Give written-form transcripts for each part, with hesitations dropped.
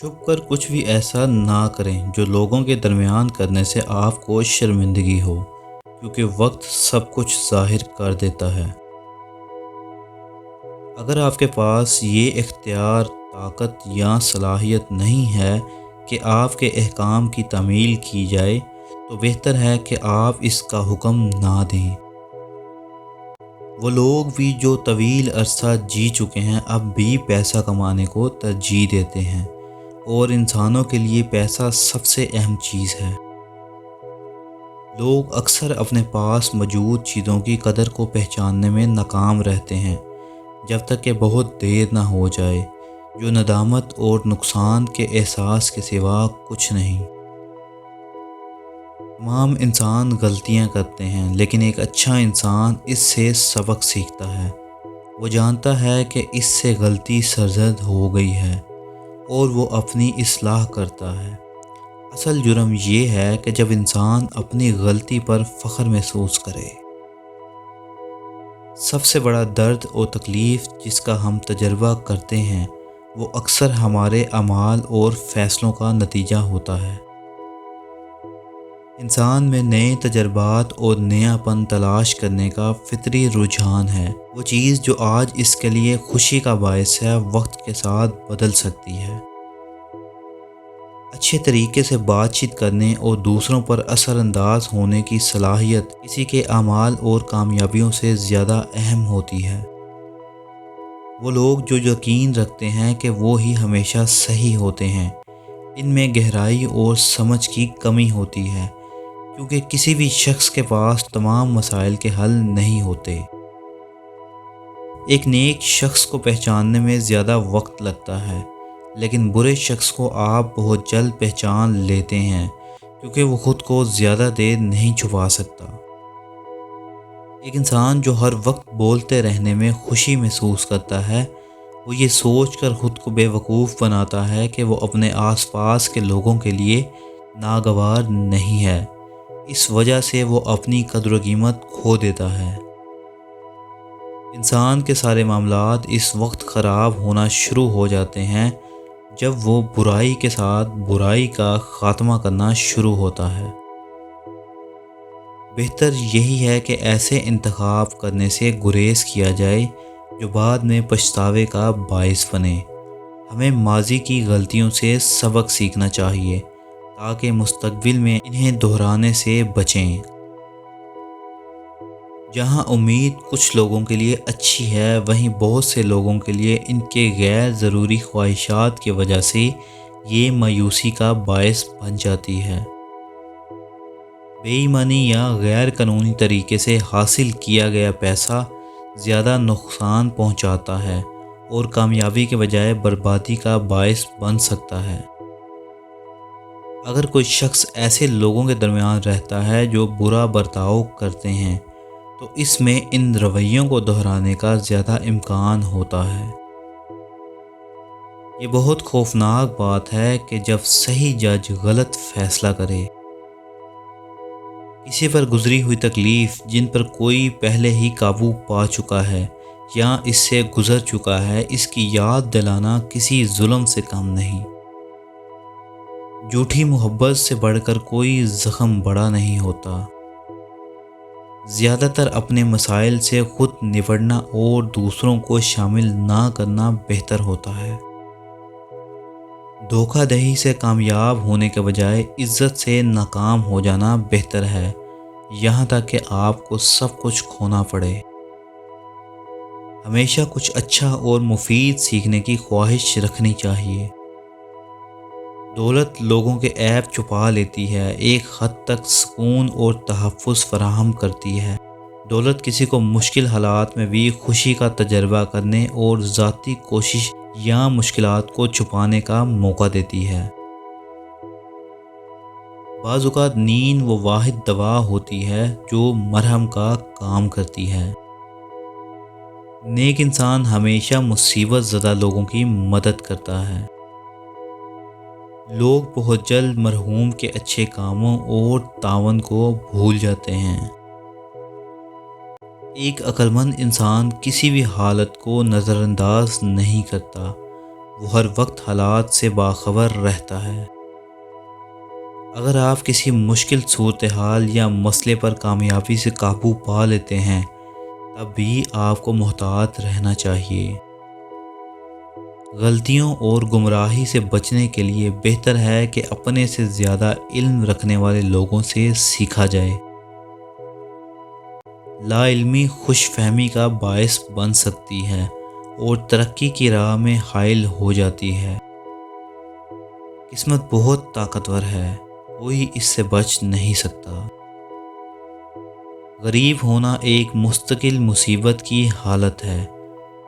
چھپ کر کچھ بھی ایسا نہ کریں جو لوگوں کے درمیان کرنے سے آپ کو شرمندگی ہو، کیونکہ وقت سب کچھ ظاہر کر دیتا ہے۔ اگر آپ کے پاس یہ اختیار، طاقت یا صلاحیت نہیں ہے کہ آپ کے احکام کی تعمیل کی جائے، تو بہتر ہے کہ آپ اس کا حکم نہ دیں۔ وہ لوگ بھی جو طویل عرصہ جی چکے ہیں اب بھی پیسہ کمانے کو ترجیح دیتے ہیں، اور انسانوں کے لیے پیسہ سب سے اہم چیز ہے۔ لوگ اکثر اپنے پاس موجود چیزوں کی قدر کو پہچاننے میں ناکام رہتے ہیں، جب تک کہ بہت دیر نہ ہو جائے، جو ندامت اور نقصان کے احساس کے سوا کچھ نہیں۔ تمام انسان غلطیاں کرتے ہیں، لیکن ایک اچھا انسان اس سے سبق سیکھتا ہے۔ وہ جانتا ہے کہ اس سے غلطی سرزد ہو گئی ہے اور وہ اپنی اصلاح کرتا ہے۔ اصل جرم یہ ہے کہ جب انسان اپنی غلطی پر فخر محسوس کرے۔ سب سے بڑا درد اور تکلیف جس کا ہم تجربہ کرتے ہیں، وہ اکثر ہمارے اعمال اور فیصلوں کا نتیجہ ہوتا ہے۔ انسان میں نئے تجربات اور نیا پن تلاش کرنے کا فطری رجحان ہے۔ وہ چیز جو آج اس کے لیے خوشی کا باعث ہے، وقت کے ساتھ بدل سکتی ہے۔ اچھے طریقے سے بات چیت کرنے اور دوسروں پر اثر انداز ہونے کی صلاحیت کسی کے اعمال اور کامیابیوں سے زیادہ اہم ہوتی ہے۔ وہ لوگ جو یقین رکھتے ہیں کہ وہ ہی ہمیشہ صحیح ہوتے ہیں، ان میں گہرائی اور سمجھ کی کمی ہوتی ہے، کیونکہ کسی بھی شخص کے پاس تمام مسائل کے حل نہیں ہوتے۔ ایک نیک شخص کو پہچاننے میں زیادہ وقت لگتا ہے، لیکن برے شخص کو آپ بہت جلد پہچان لیتے ہیں، کیونکہ وہ خود کو زیادہ دیر نہیں چھپا سکتا۔ ایک انسان جو ہر وقت بولتے رہنے میں خوشی محسوس کرتا ہے، وہ یہ سوچ کر خود کو بے وقوف بناتا ہے کہ وہ اپنے آس پاس کے لوگوں کے لیے ناگوار نہیں ہے۔ اس وجہ سے وہ اپنی قدر و قیمت کھو دیتا ہے۔ انسان کے سارے معاملات اس وقت خراب ہونا شروع ہو جاتے ہیں جب وہ برائی کے ساتھ برائی کا خاتمہ کرنا شروع ہوتا ہے۔ بہتر یہی ہے کہ ایسے انتخاب کرنے سے گریز کیا جائے جو بعد میں پچھتاوے کا باعث بنے۔ ہمیں ماضی کی غلطیوں سے سبق سیکھنا چاہیے تاکہ مستقبل میں انہیں دہرانے سے بچیں۔ جہاں امید کچھ لوگوں کے لیے اچھی ہے، وہیں بہت سے لوگوں کے لیے ان کے غیر ضروری خواہشات کی وجہ سے یہ مایوسی کا باعث بن جاتی ہے۔ بے ایمانی یا غیر قانونی طریقے سے حاصل کیا گیا پیسہ زیادہ نقصان پہنچاتا ہے اور کامیابی کے بجائے بربادی کا باعث بن سکتا ہے۔ اگر کوئی شخص ایسے لوگوں کے درمیان رہتا ہے جو برا برتاؤ کرتے ہیں، تو اس میں ان رویوں کو دہرانے کا زیادہ امکان ہوتا ہے۔ یہ بہت خوفناک بات ہے کہ جب صحیح جج غلط فیصلہ کرے۔ کسی پر گزری ہوئی تکلیف جن پر کوئی پہلے ہی قابو پا چکا ہے یا اس سے گزر چکا ہے، اس کی یاد دلانا کسی ظلم سے کم نہیں۔ جھوٹی محبت سے بڑھ کر کوئی زخم بڑا نہیں ہوتا۔ زیادہ تر اپنے مسائل سے خود نپٹنا اور دوسروں کو شامل نہ کرنا بہتر ہوتا ہے۔ دھوکہ دہی سے کامیاب ہونے کے بجائے عزت سے ناکام ہو جانا بہتر ہے، یہاں تک کہ آپ کو سب کچھ کھونا پڑے۔ ہمیشہ کچھ اچھا اور مفید سیکھنے کی خواہش رکھنی چاہیے۔ دولت لوگوں کے عیب چھپا لیتی ہے، ایک حد تک سکون اور تحفظ فراہم کرتی ہے۔ دولت کسی کو مشکل حالات میں بھی خوشی کا تجربہ کرنے اور ذاتی کوشش یا مشکلات کو چھپانے کا موقع دیتی ہے۔ بعض اوقات نیند وہ واحد دوا ہوتی ہے جو مرہم کا کام کرتی ہے۔ نیک انسان ہمیشہ مصیبت زدہ لوگوں کی مدد کرتا ہے۔ لوگ بہت جلد مرحوم کے اچھے کاموں اور تعاون کو بھول جاتے ہیں۔ ایک عقل مند انسان کسی بھی حالت کو نظر انداز نہیں کرتا، وہ ہر وقت حالات سے باخبر رہتا ہے۔ اگر آپ کسی مشکل صورتحال یا مسئلے پر کامیابی سے قابو پا لیتے ہیں، تب بھی آپ کو محتاط رہنا چاہیے۔ غلطیوں اور گمراہی سے بچنے کے لیے بہتر ہے کہ اپنے سے زیادہ علم رکھنے والے لوگوں سے سیکھا جائے۔ لا علمی خوش فہمی کا باعث بن سکتی ہے اور ترقی کی راہ میں حائل ہو جاتی ہے۔ قسمت بہت طاقتور ہے، کوئی اس سے بچ نہیں سکتا۔ غریب ہونا ایک مستقل مصیبت کی حالت ہے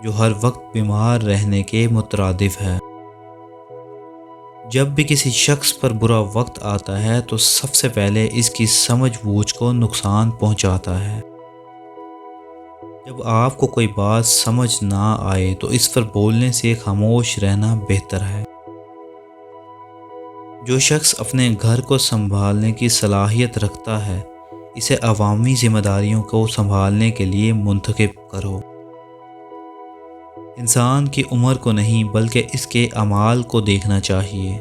جو ہر وقت بیمار رہنے کے مترادف ہے۔ جب بھی کسی شخص پر برا وقت آتا ہے تو سب سے پہلے اس کی سمجھ بوجھ کو نقصان پہنچاتا ہے۔ جب آپ کو کوئی بات سمجھ نہ آئے تو اس پر بولنے سے خاموش رہنا بہتر ہے۔ جو شخص اپنے گھر کو سنبھالنے کی صلاحیت رکھتا ہے، اسے عوامی ذمہ داریوں کو سنبھالنے کے لیے منتخب کرو۔ انسان کی عمر کو نہیں بلکہ اس کے اعمال کو دیکھنا چاہیے۔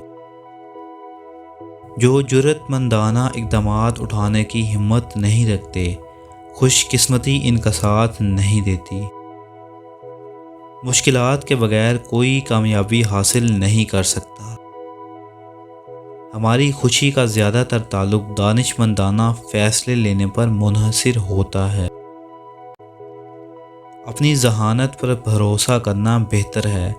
جو جرأت مندانہ اقدامات اٹھانے کی ہمت نہیں رکھتے، خوش قسمتی ان کا ساتھ نہیں دیتی۔ مشکلات کے بغیر کوئی کامیابی حاصل نہیں کر سکتا۔ ہماری خوشی کا زیادہ تر تعلق دانش مندانہ فیصلے لینے پر منحصر ہوتا ہے۔ اپنی ذہانت پر بھروسہ کرنا بہتر ہے،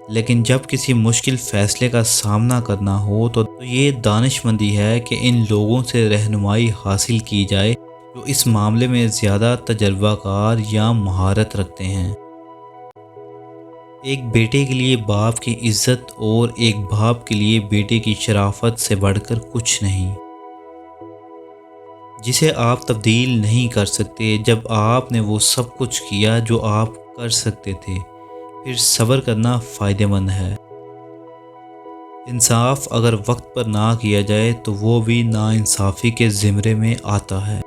لیکن جب کسی مشکل فیصلے کا سامنا کرنا ہو تو یہ دانش مندی ہے کہ ان لوگوں سے رہنمائی حاصل کی جائے جو اس معاملے میں زیادہ تجربہ کار یا مہارت رکھتے ہیں۔ ایک بیٹے کے لیے باپ کی عزت اور ایک باپ کے لیے بیٹے کی شرافت سے بڑھ کر کچھ نہیں۔ جسے آپ تبدیل نہیں کر سکتے، جب آپ نے وہ سب کچھ کیا جو آپ کر سکتے تھے، پھر صبر کرنا فائدہ مند ہے۔ انصاف اگر وقت پر نہ کیا جائے تو وہ بھی ناانصافی کے زمرے میں آتا ہے۔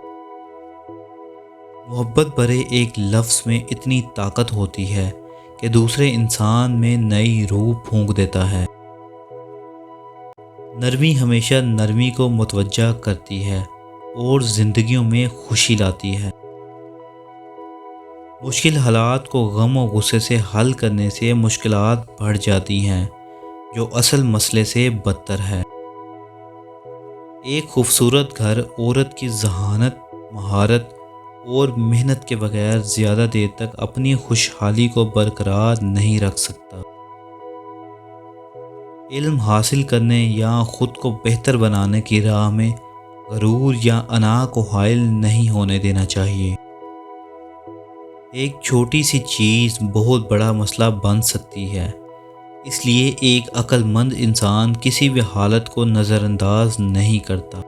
محبت بھرے ایک لفظ میں اتنی طاقت ہوتی ہے کہ دوسرے انسان میں نئی روح پھونک دیتا ہے۔ نرمی ہمیشہ نرمی کو متوجہ کرتی ہے اور زندگیوں میں خوشی لاتی ہے۔ مشکل حالات کو غم و غصے سے حل کرنے سے مشکلات بڑھ جاتی ہیں، جو اصل مسئلے سے بدتر ہے۔ ایک خوبصورت گھر عورت کی ذہانت، مہارت اور محنت کے بغیر زیادہ دیر تک اپنی خوشحالی کو برقرار نہیں رکھ سکتا۔ علم حاصل کرنے یا خود کو بہتر بنانے کی راہ میں غرور یا انا کو حائل نہیں ہونے دینا چاہیے۔ ایک چھوٹی سی چیز بہت بڑا مسئلہ بن سکتی ہے، اس لیے ایک عقل مند انسان کسی بھی حالت کو نظر انداز نہیں کرتا۔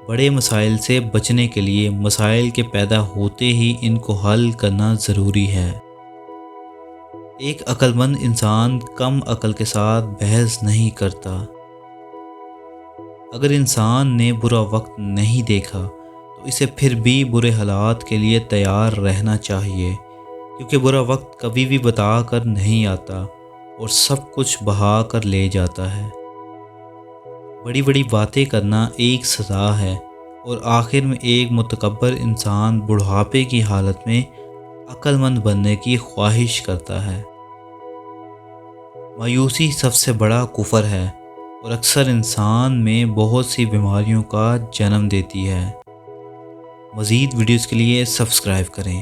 بڑے مسائل سے بچنے کے لیے مسائل کے پیدا ہوتے ہی ان کو حل کرنا ضروری ہے۔ ایک عقل مند انسان کم عقل کے ساتھ بحث نہیں کرتا۔ اگر انسان نے برا وقت نہیں دیکھا تو اسے پھر بھی برے حالات کے لیے تیار رہنا چاہیے، کیونکہ برا وقت کبھی بھی بتا کر نہیں آتا اور سب کچھ بہا کر لے جاتا ہے۔ بڑی بڑی باتیں کرنا ایک سزا ہے اور آخر میں ایک متکبر انسان بڑھاپے کی حالت میں عقل مند بننے کی خواہش کرتا ہے۔ مایوسی سب سے بڑا کفر ہے اور اکثر انسان میں بہت سی بیماریوں کا جنم دیتی ہے۔ مزید ویڈیوز کے لیے سبسکرائب کریں۔